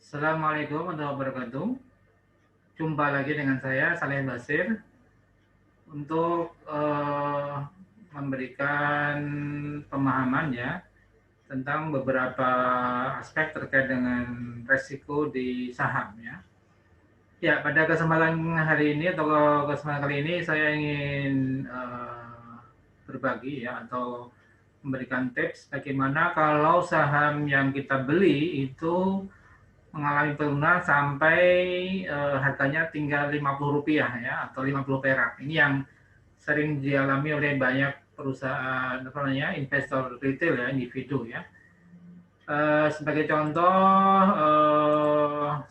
Assalamualaikum warahmatullahi wabarakatuh. Jumpa lagi dengan saya, Saleh Basir, untuk memberikan pemahaman ya tentang beberapa aspek terkait dengan resiko di saham ya. Ya, pada kesempatan hari ini atau kesempatan kali ini saya ingin berbagi ya atau memberikan tips bagaimana kalau saham yang kita beli itu mengalami penurunan sampai harganya tinggal Rp50 ya atau 50 perak. Ini yang sering dialami oleh banyak perusahaan apa namanya investor retail ya, individu ya. Sebagai contoh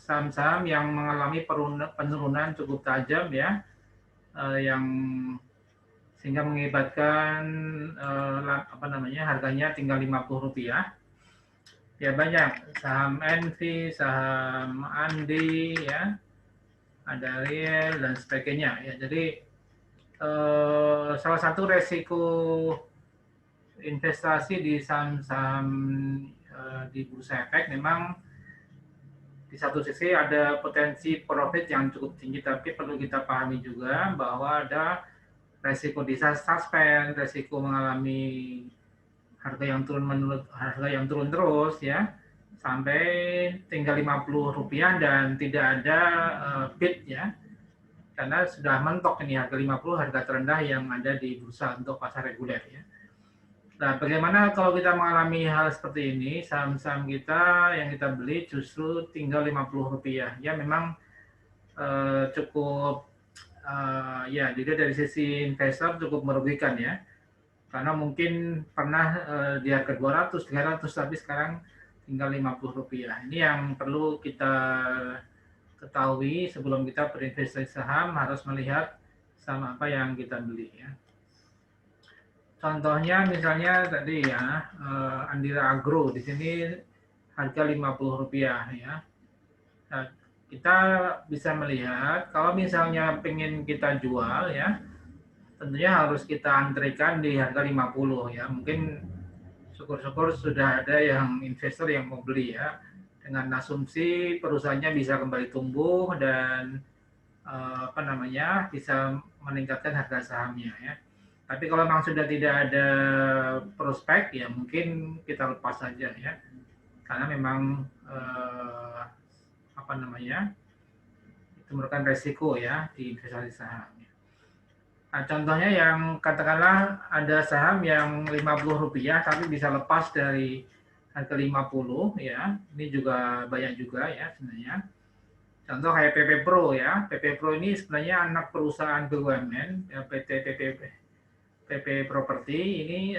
saham-saham yang mengalami penurunan cukup tajam ya, yang sehingga mengakibatkan apa namanya harganya tinggal Rp50. Ya banyak, saham Envy, saham Andi, ya, ada Riel dan sebagainya. Ya, jadi salah satu resiko investasi di saham-saham di bursa efek memang di satu sisi ada potensi profit yang cukup tinggi, tapi perlu kita pahami juga bahwa ada resiko suspend, resiko mengalami harga yang turun terus ya sampai tinggal Rp50 dan tidak ada bid ya, karena sudah mentok ini harga 50 harga terendah yang ada di bursa untuk pasar reguler ya. Nah, bagaimana kalau kita mengalami hal seperti ini, saham-saham kita yang kita beli justru tinggal Rp50 ya, memang cukup ya, jadi dari sisi investor cukup merugikan ya, karena mungkin pernah di harga 200, 300, tapi sekarang tinggal Rp50. Ini yang perlu kita ketahui sebelum kita berinvestasi saham, harus melihat saham apa yang kita beli ya. Contohnya misalnya tadi ya, Andira Agro di sini harga Rp50 ya. Nah, kita bisa melihat kalau misalnya pengen kita jual ya, tentunya harus kita antrikan di harga 50 ya. Mungkin syukur-syukur sudah ada yang investor yang mau beli ya, dengan asumsi perusahaannya bisa kembali tumbuh dan apa namanya bisa meningkatkan harga sahamnya ya. Tapi kalau memang sudah tidak ada prospek ya mungkin kita lepas saja ya, karena memang apa namanya itu merupakan resiko ya di investasi saham. Nah, contohnya yang katakanlah ada saham yang Rp50 tapi bisa lepas dari harga 50 ya. Ini juga banyak juga ya sebenarnya. Contoh kayak PP Pro ya. PP Pro ini sebenarnya anak perusahaan BUMN ya, PP Property ini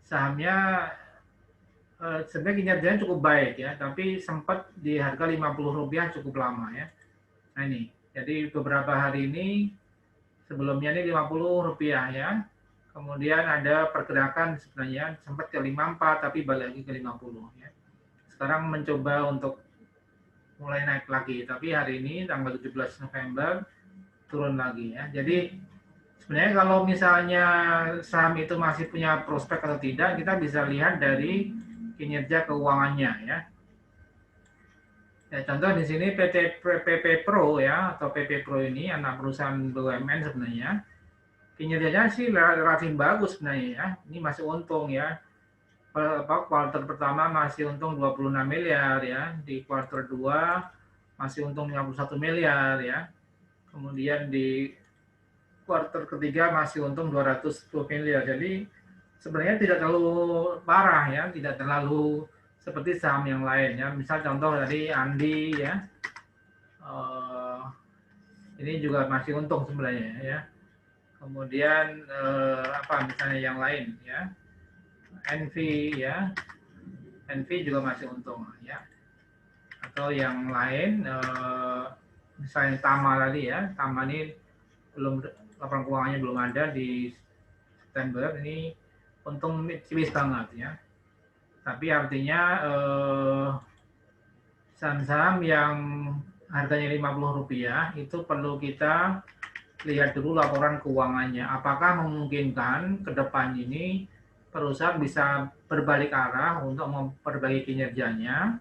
sahamnya sebenarnya kinerjanya cukup baik ya, tapi sempat di harga Rp50 cukup lama ya. Nah ini, jadi beberapa hari ini sebelumnya ini Rp50 ya. Kemudian ada pergerakan sebenarnya sempat ke 54 tapi balik lagi ke 50 ya. Sekarang mencoba untuk mulai naik lagi, tapi hari ini tanggal 17 November turun lagi ya. Jadi sebenarnya kalau misalnya saham itu masih punya prospek atau tidak, kita bisa lihat dari kinerja keuangannya ya. Ya, contoh di sini PP Pro ya, atau PP Pro ini anak perusahaan BUMN sebenarnya. Kinerjanya sih relatif bagus sebenarnya ya. Ini masih untung ya. Kuartal pertama masih untung 26 miliar ya. Di kuartal 2 masih untung 51 miliar ya. Kemudian di kuartal ketiga masih untung 210 miliar. Jadi sebenarnya tidak terlalu parah ya, tidak terlalu seperti saham yang lain ya. Misal contoh tadi Andi ya. Ini juga masih untung sebenarnya ya. Kemudian apa misalnya yang lain ya, Envy ya, Envy juga masih untung ya, atau yang lain misalnya Tama tadi ya, Tama ini belum, laporan keuangannya belum ada di September, ini untung tipis banget ya. Tapi artinya saham-saham yang harganya Rp50 itu perlu kita lihat dulu laporan keuangannya. Apakah memungkinkan ke depan ini perusahaan bisa berbalik arah untuk memperbaiki kinerjanya,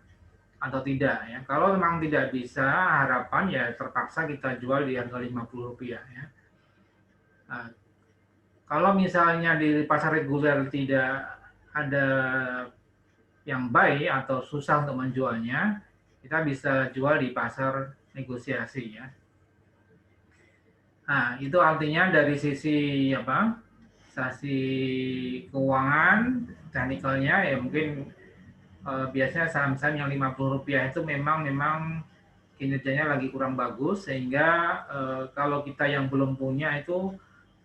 atau tidak ya. Kalau memang tidak bisa, harapan ya terpaksa kita jual di harga Rp50 ya. Nah, kalau misalnya di pasar reguler tidak ada yang baik atau susah untuk menjualnya, kita bisa jual di pasar negosiasi ya. Nah, itu artinya dari sisi apa? Sisi keuangan, teknikalnya ya mungkin biasanya saham-saham yang Rp50 itu memang kinerjanya lagi kurang bagus, sehingga kalau kita yang belum punya itu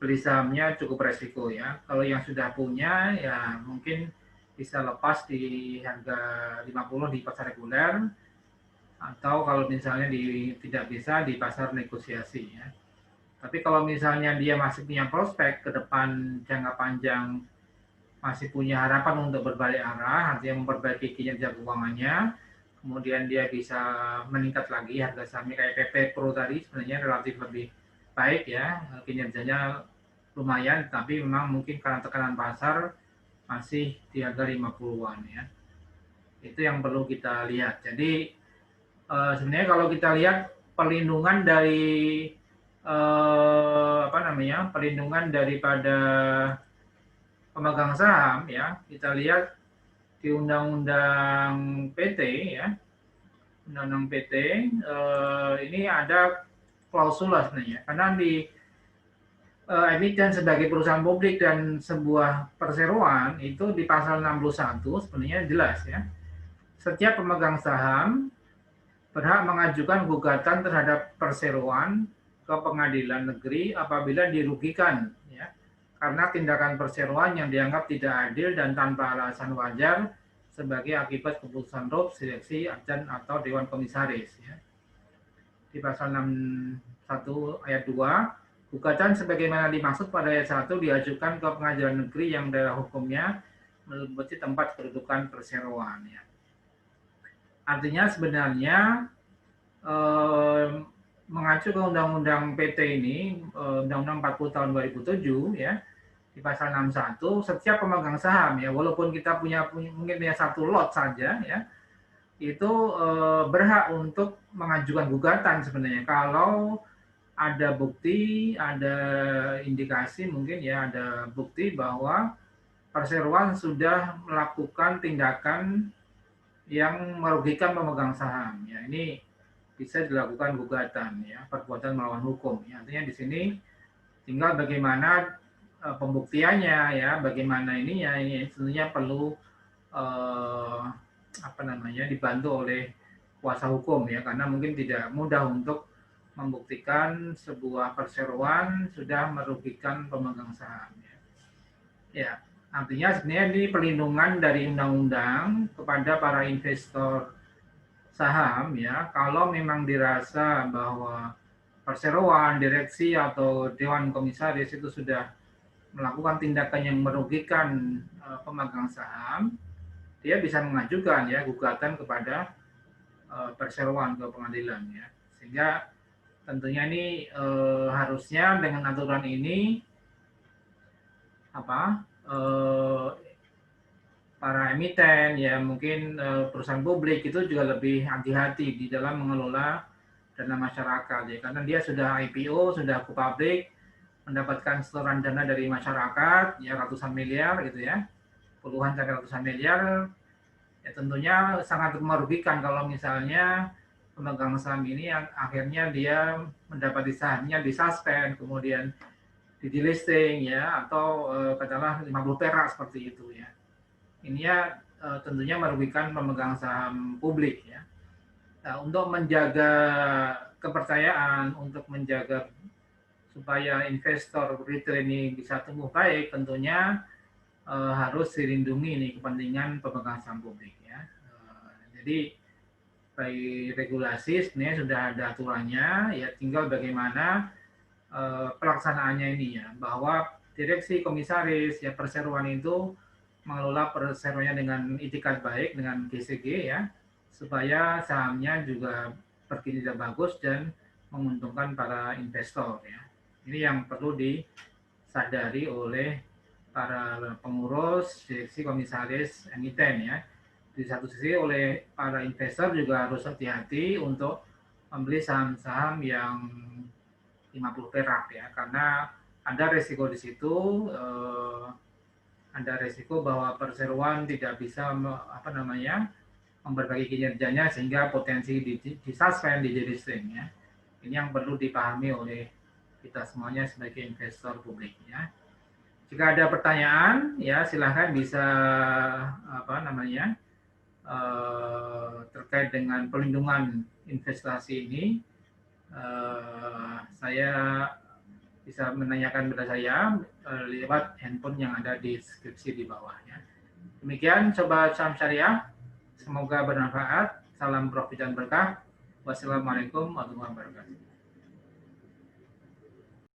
beli sahamnya cukup resiko ya. Kalau yang sudah punya ya mungkin bisa lepas di harga 50 di pasar reguler, atau kalau misalnya tidak bisa di pasar negosiasi ya. Tapi kalau misalnya dia masih punya prospek ke depan jangka panjang, masih punya harapan untuk berbalik arah, artinya memperbaiki kinerja keuangannya, kemudian dia bisa meningkat lagi harga sahamnya kayak PP Pro tadi sebenarnya relatif lebih baik ya, kinerjanya lumayan, tapi memang mungkin karena tekanan pasar masih di harga 50-an ya. Itu yang perlu kita lihat. Jadi sebenarnya kalau kita lihat perlindungan dari perlindungan daripada pemegang saham ya, kita lihat di Undang-Undang PT ya, Undang-Undang PT ini ada klausula sebenarnya, karena di emiten sebagai perusahaan publik dan sebuah perseroan itu di pasal 61 sebenarnya jelas ya, setiap pemegang saham berhak mengajukan gugatan terhadap perseroan ke pengadilan negeri apabila dirugikan ya, karena tindakan perseroan yang dianggap tidak adil dan tanpa alasan wajar sebagai akibat keputusan RUP, seleksi, dan atau Dewan Komisaris ya. Di pasal 61 ayat 2, gugatan sebagaimana dimaksud pada ayat 1 diajukan ke pengadilan negeri yang daerah hukumnya meliputi tempat kedudukan perseroan ya. Artinya sebenarnya mengacu ke Undang-Undang PT ini, Undang-Undang 40 tahun 2007 ya, di pasal 61, setiap pemegang saham ya, walaupun kita mungkin punya satu lot saja ya, itu berhak untuk mengajukan gugatan sebenarnya kalau ada bukti, ada indikasi mungkin ya, ada bukti bahwa perseroan sudah melakukan tindakan yang merugikan pemegang saham ya. Ini bisa dilakukan gugatan ya, perbuatan melawan hukum ya. Artinya di sini tinggal bagaimana pembuktiannya ya, bagaimana ininya, ini tentunya perlu dibantu oleh kuasa hukum ya, karena mungkin tidak mudah untuk membuktikan sebuah perseroan sudah merugikan pemegang saham ya. Ya, artinya sebenarnya ini perlindungan dari undang-undang kepada para investor saham ya, kalau memang dirasa bahwa perseroan, direksi atau dewan komisaris itu sudah melakukan tindakan yang merugikan pemegang saham, dia bisa mengajukan ya gugatan kepada perseroan ke pengadilan ya. Sehingga tentunya ini harusnya dengan aturan ini para emiten ya, mungkin perusahaan publik itu juga lebih hati-hati di dalam mengelola dana masyarakat ya, karena dia sudah IPO, sudah go public, mendapatkan setoran dana dari masyarakat ya, ratusan miliar gitu ya, puluhan sampai ratusan miliar ya, tentunya sangat merugikan kalau misalnya pemegang saham ini yang akhirnya dia mendapati sahamnya disuspend, kemudian di delisting ya, atau katakanlah 50 perak seperti itu ya. Ini ya tentunya merugikan pemegang saham publik ya. Nah, untuk menjaga kepercayaan, untuk menjaga supaya investor retail ini bisa tumbuh baik, tentunya harus dilindungi nih kepentingan pemegang saham publik ya. Jadi baik regulasi sebenarnya sudah ada aturannya, ya tinggal bagaimana pelaksanaannya ini ya, bahwa direksi, komisaris ya, perseroan itu mengelola perseroannya dengan itikat baik, dengan GCG ya, supaya sahamnya juga berkinerja bagus dan menguntungkan para investor ya. Ini yang perlu disadari oleh para pengurus, direksi, komisaris, emiten ya. di satu sisi oleh para investor juga harus hati-hati untuk membeli saham-saham yang 50 perak ya, karena ada resiko di situ, ada resiko bahwa perseroan tidak bisa memperbaiki kinerjanya sehingga potensi di suspend, di delisting ya. Ini yang perlu dipahami oleh kita semuanya sebagai investor publik ya. Jika ada pertanyaan ya silahkan bisa terkait dengan pelindungan investasi ini, saya bisa menanyakan kepada saya lewat handphone yang ada di deskripsi di bawahnya. Demikian Sobat Saham Syariah, semoga bermanfaat. Salam profit dan berkah. Wassalamualaikum warahmatullahi wabarakatuh.